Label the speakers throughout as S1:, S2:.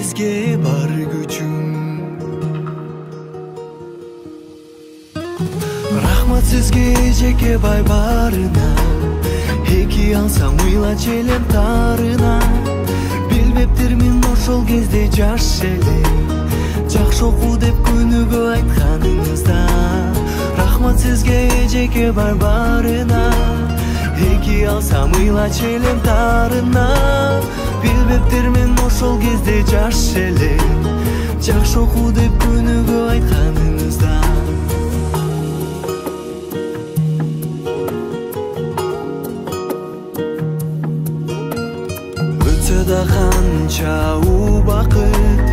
S1: sizge бар күчүм. Рахмат сизге жеке бай барына, эки алсам ыйла челем тарына. Билбептирмин ошол кезде жаш эле, жакшы окуу деп күнүгө айтканыңызда. Рахмат сизге жеке бай барына, эки алсам ыйла челем тарына. Билбептирмин ошол кезде жаш эле, жакшы окуу деп күнүгө айтканыңызда. Өтсө да канча убакыт,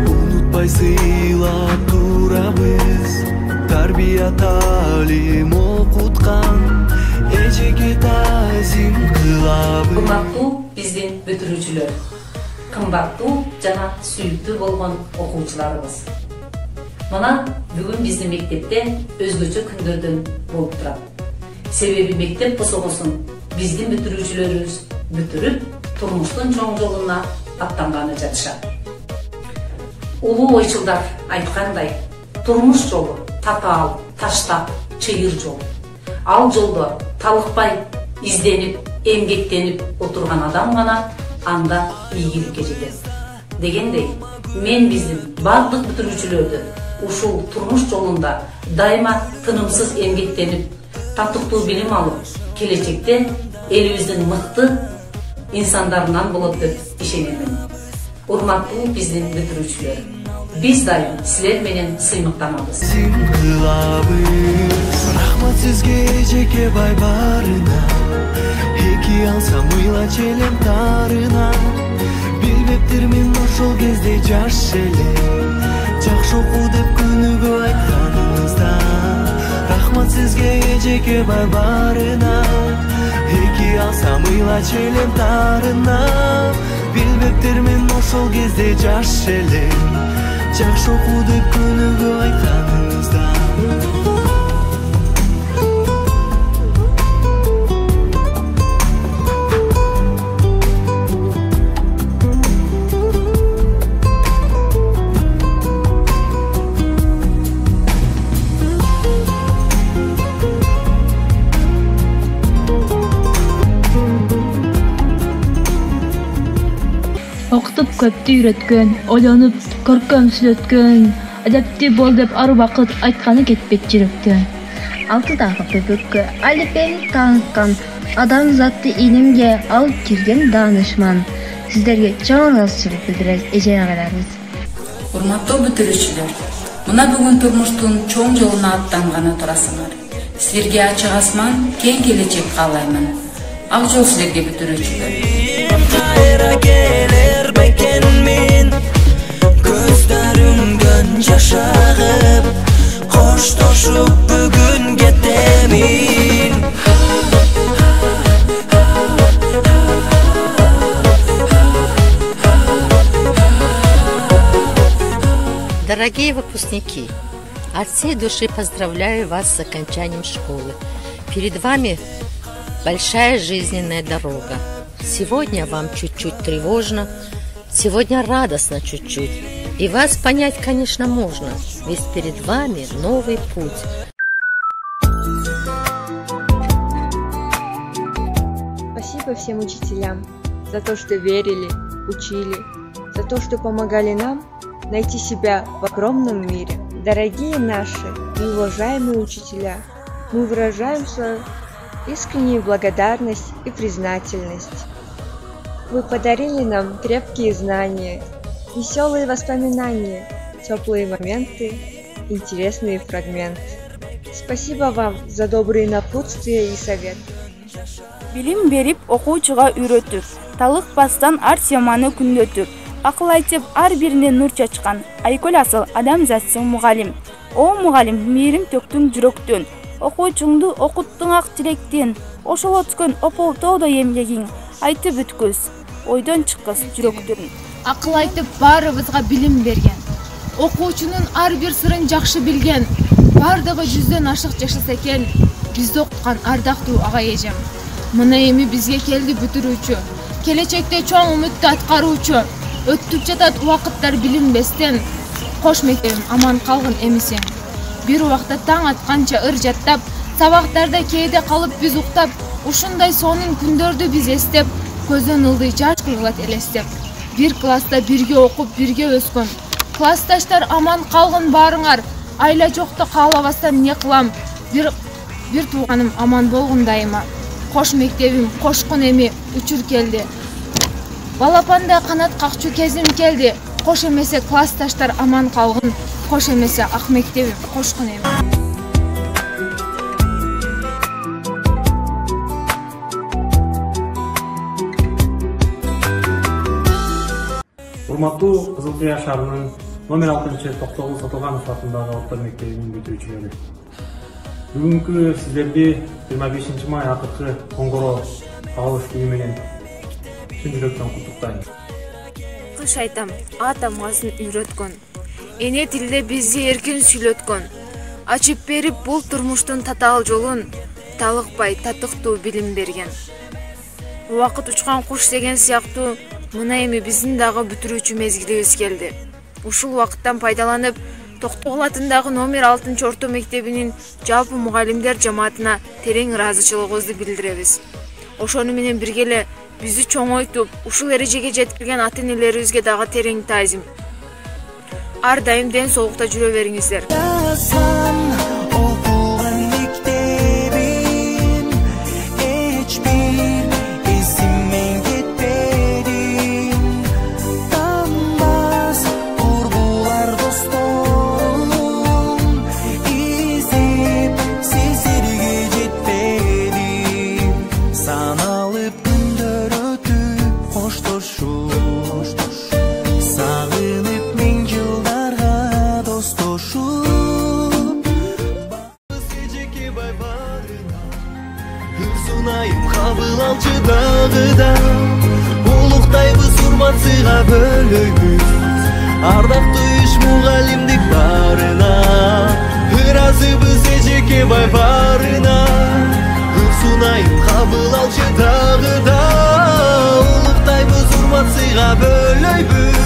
S1: унутпай сыйлап турабыз. Тарбия талим окуткан эжеге тазим кылабыз.
S2: Урматтуу биздин бүтүрүүчүлөр, кымбаттуу жана сүйүктүү болгон окуучуларыбыз. Мына бүгүн биздин мектепте өзгөчө күндөрдөн болуп турат. Себеби мектеп кособосун биздин бүтүрүүчүлөрүбүз бүтүрүп, турмуштун чоң жолуна аттанганы жатышат. Улуу ойчулдар айткандай, турмуш жолу татаал, таштап, чыйыр жол. Ал жолдо талыкпай, изденип, эмгектенип отурган адам гана анда ийгиликке жетет. Дегендей, мен биздин бардык бүтүрүүчүлөрдү ушул турмуш жолунда дайыма тынымсыз эмгектенип, татыктуу билим алып, келечекте элибиздин мыкты инсандарынан болот деп ишенемин. Урматтуу биздин бүтүрүүчүлөр, биз дайым силер менен сыймыктанабыз.
S1: Рахмат сизге жеке бай барына, эки алсам ыйла челем тарына. Билбептирмин ошол кезде жаш эле, жакшы окуу деп күнүгө айтканыңызда. Рахмат сизге жеке бай барына, эки алсам ыйла челем тарына. Билбептирмин ошол кезде жаш эле, жакшы окуу деп күнүгө айтканыңызда.
S3: Окутуп көптү үйрөткөн, ойлонуп көркөмсүзөткөн, адептүү бол деп ар убакыт айтканы кетпек жүрөктөн.
S4: Алтыдагы бөбөккө алифбени тааныткан, адамзатты илимге алып кирген даанышман. Сиздерге чоң ыраазычылык билдиребиз, эже агаларыбыз.
S2: Урматтуу бүтүрүүчүлөр, мына бүгүн турмуштун чоң жолуна аттанганы турасыңар. Силерге ачык асман, кең келечек каалаймын. Ак жол силерге бүтүрүүчүлөр. Gözlerimden yaşarıp koştoşup bugün getemin.
S5: Дорогие выпускники, от всей души поздравляю вас с окончанием школы. Перед вами большая жизненная дорога. Сегодня вам чуть-чуть тревожно, сегодня радостно чуть-чуть. И вас понять, конечно, можно, ведь перед вами новый путь.
S6: Спасибо всем учителям за то, что верили, учили, за то, что помогали нам найти себя в огромном мире. Дорогие наши и уважаемые учителя, мы выражаем свою искреннюю благодарность и признательность. Вы подарили нам крепкие знания, веселые воспоминания, теплые моменты, интересные фрагменты. Спасибо вам за добрые напутствия и совет.
S7: Билим берип, окуучуга үйрөтүп, талыкпастан ар теманы күндөтүп, акыл айтып, ар бирине нур чачкан. Айкөл асыл адамзатсың мугалим. О мугалим, мээрим төктүң жүрөктөн. Окуучуңду окуттуң ак тилектен. Ошол өткөн ополтоодой эмгегиң. Айтып бүткөз, ойдон чыккыз жүрөктөрүн.
S3: Акыл айтып баарыбызга билим берген. Окуучунун ар бир сырын жакшы билген. Бардыгы жүздөн ашык жашаса экен, бизди окуткан ардактуу ага эжем. Мына эми бизге келди бүтүрүүчү. Келечекте чоң үмүттү аткаруучу. Өттүп жатат убакыттар билинбестен, кош мектебим аман калгын эмисен. Бир убакта таң атканча ыр жаттап, сабактарда кээде калып биз уктап, ушундай сонун күндөрдү биз эстеп, көздөн ылдый жаш куйгулат элестеп. Бир класста бирге окуп, бирге өскөн. Классташтар аман калгын баарыңар, айла жокто каалабастан не кылам? Бир тууганым аман болгон дайыма. Кош мектебим кошкун эми учур келди. Балапанда канат какчу кезим келди. Кош эмесе классташтар аман калгын, кош эмесе ак мектебим кошкун эми.
S8: Урматтуу Кызыл Кыя шаарынын номер 6-Токтогул Сатылганов атындагы орто мектебинин бүтүрүүчүлөрү. Бүгүнкү сиздерди 25 май акыркы коңгуроо кабылыш күнү менен чын жүрөктөн куттуктайм.
S3: Кыш айтам, атам азын үйрөткөн. Эне тилде бизди эркин сүйлөткөн. Ачып берип бул турмуштун татаал жолун, талыкпай татыктуу билим берген. Убакыт учкан куш деген сыяктуу мына эми биздин дагы бүтүрүүчү мезгилибиз келди. Ушул убакыттан пайдаланып, Токтогул атындагы номер 6 орто мектебинин жалпы мугалимдер жамаатына терең ыраазычылыгыбызды билдиребиз. Ошону менен бирге эле бизди чоңойтуп, ушул эрежеге жеткирген ата-энелерибизге дагы терең таазим. Ар дайым ден соолукта жүрө бериңиздер.
S1: Кабыл алчы дагыда, улуктайбыз урматсыга бөлөйбүз. Ардактуу иш мугалимдик барына, ыраазыбыз эжеке бай барына. Сунайым кабыл алчы дагыда, улуктайбыз урматсыга бөлөйбүз.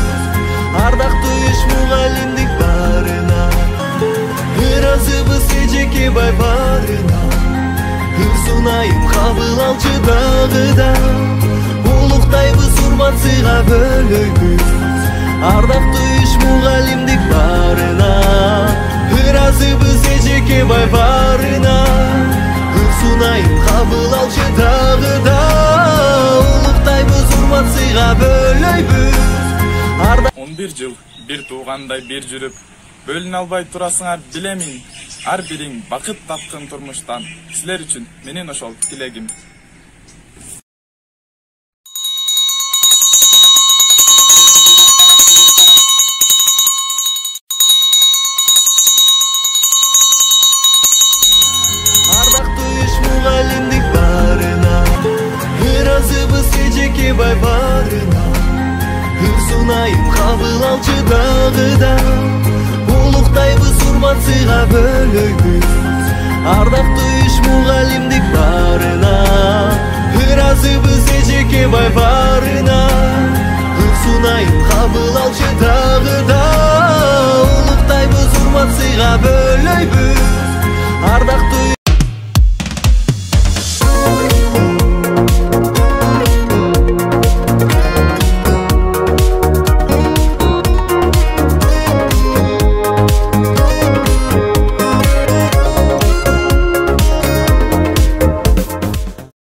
S1: Ардактуу иш мугалимдик барына, ыраазыбыз эжеке бай барына. Сунайым кабыл алчы дагыда, улуктайбыз урматсыга бөлөйбүз. Ардактуу иш мугалимдик барына, ыраазыбыз эжеке бай барына. Сунайым кабыл алчы дагыда, улуктайбыз урматсыга бөлөйбүз.
S9: 11 жыл бир туугандай бир жүрүп, бөлүнө албай турасыңар билемин. Ар бириң бакыт тапкын турмуштан, силер үчүн менин ошол тилегим.
S1: Ардактуу иш мугалимдик барына, ыраазыбыз эжеке бай барына. Сунайым кабыл алчы дагыда, улуктайбыз урматсыга бөлөйбүз. Ардактуу иш мугалимдик барына, ыраазыбыз эжеке бай барына. Сунайым кабыл алчы дагыда, улуктайбыз урматсыга бөлөйбүз. Ардактуу